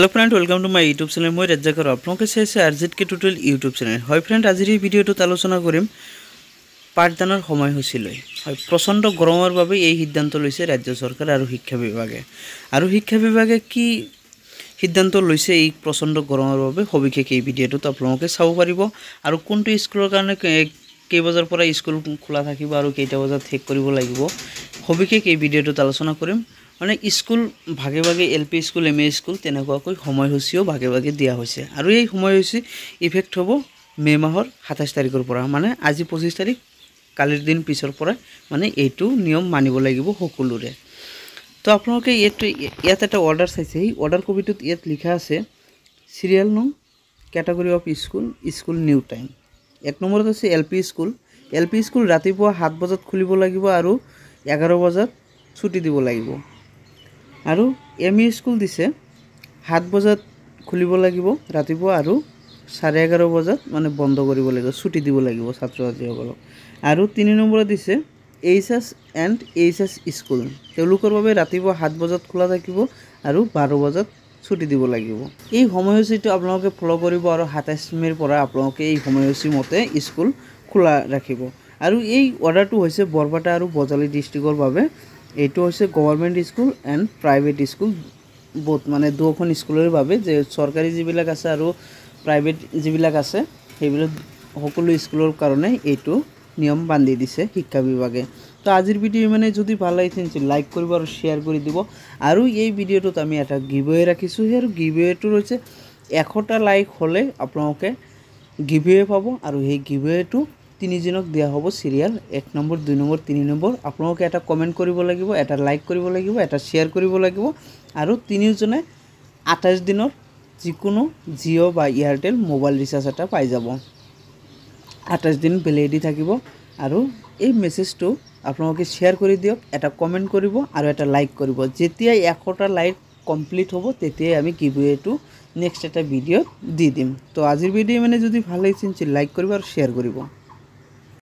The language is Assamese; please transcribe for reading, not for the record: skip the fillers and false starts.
hello friend welcome to my YouTube channel मैं राजाकर आपलोके चाइছে आरजेडके টোটেল यूट्यूब चैनल হয় फ्रेंड আজিৰ এই ভিডিওটোত আলোচনা কৰিম পাঠদানৰ সময়সূচী লৈ হয় প্ৰচণ্ড গৰমৰ বাবে এই সিদ্ধান্ত লৈছে ৰাজ্য চৰকাৰ আৰু শিক্ষা বিভাগে কি সিদ্ধান্ত লৈছে এই প্ৰচণ্ড গৰমৰ বাবে সবিশেষ এই ভিডিওটোত আপোনালোকে চাব পাৰিব আৰু কোনটো স্কুলৰ কাৰণে কেই বজাৰ পৰা স্কুল খোলা থাকিব আৰু কেইটা বজাত শেষ কৰিব লাগিব সবিশেষ এই ভিডিওটোত আলোচনা কৰিম মানে স্কুল ভাগে ভাগে এলপি স্কুল এমএ স্কুল তেনেকুৱাকৈ সময়সূচীও ভাগে ভাগে দিয়া হৈছে আৰু এই সময়সূচী ইফেক্ট হ'ব মে মাহৰ 27 তাৰিখৰ পৰা মানে আজি 25 তাৰিখ কালিৰ দিন পিছৰ পৰা মানে এইটো নিয়ম মানিব লাগিব সকলোৰে তো আপোনালোকে ইয়াত এটা অৰ্ডাৰ চাইছে এই অৰ্ডাৰ কপিটোত ইয়াত লিখা আছে সিৰিয়াল নং category of school new time এক নম্বৰত আছে এলপি স্কুল ৰাতিপুৱা 7 বজাত খুলিব লাগিব আৰু 11 বজাত ছুটি দিব লাগিব আৰু এমই স্কুল দিছে 7 বজাত খুলিব লাগিব ৰাতিপুৱা আৰু 11:30 বজাত মানে বন্ধ কৰিব লাগিব ছুটি দিব লাগিব ছাত্ৰ-ছাত্ৰীসকলক আৰু 3 নম্বৰত দিছে এইচএস এণ্ড এইচএস স্কুল তেওঁলোকৰ বাবে ৰাতিপুৱা 7 বজাত খোলা থাকিব আৰু 12 বজাত ছুটি দিব লাগিব এই সময়সূচীটো আপোনালোকে ফলো কৰিব আৰু 27 মেৰ পৰা আপোনালোকে এই সময়সূচী মতে স্কুল খোলা ৰাখিব আৰু এই অৰ্ডাৰটো হৈছে বৰপেটা আৰু বজালী ডিস্ট্ৰিক্টৰ বাবে এইটো হৈছে government school and private school বহুত মানে দুখন স্কুলৰ বাবে যে চৰকাৰী যিবিলাক আছে আৰু প্ৰাইভেট যিবিলাক আছে সেইবিলাক সকলো স্কুলৰ কাৰণে এইটো নিয়ম বান্ধি দিছে শিক্ষা বিভাগে তো আজিৰ ভিডিও মানে যদি ভাল লাগিছে লাইক কৰিব আৰু শেয়াৰ কৰি দিব আৰু এই ভিডিওটোত আমি এটা গিভওয়ে ৰাখিছো আৰু গিভওয়েটো হৈছে 100টা লাইক হলে আপোনালোকে গিভওয়ে পাব আৰু এই গিভওয়েটো 3 জনক দিয়া হ'ব সিৰিয়াল 1 নম্বৰ 2 নম্বৰ 3 নম্বৰ আপোনালোকে এটা কমেন্ট কৰিব লাগিব এটা লাইক কৰিব লাগিব এটা শেয়াৰ কৰিব লাগিব আৰু 3 জনে 28 দিনৰ যিকোনো জিও বা এয়াৰটেল মোবাইল ৰিচাৰ্জ এটা পাই যাব 28 দিন ভ্যালিডিটি থাকিব আৰু এই মেসেজটো আপোনালোকে শেয়াৰ কৰি দিয়ক এটা কমেন্ট কৰিব আৰু এটা লাইক কৰিব যেতিয়া 100টা লাইক কমপ্লিট হ'ব তেতিয়াই আমি গিভওয়েটো নেক্সট এটা ভিডিও দি দিম তো আজিৰ ভিডিও মানে যদি ভাল লাগিছে লাইক কৰিব আৰু শেয়াৰ কৰিব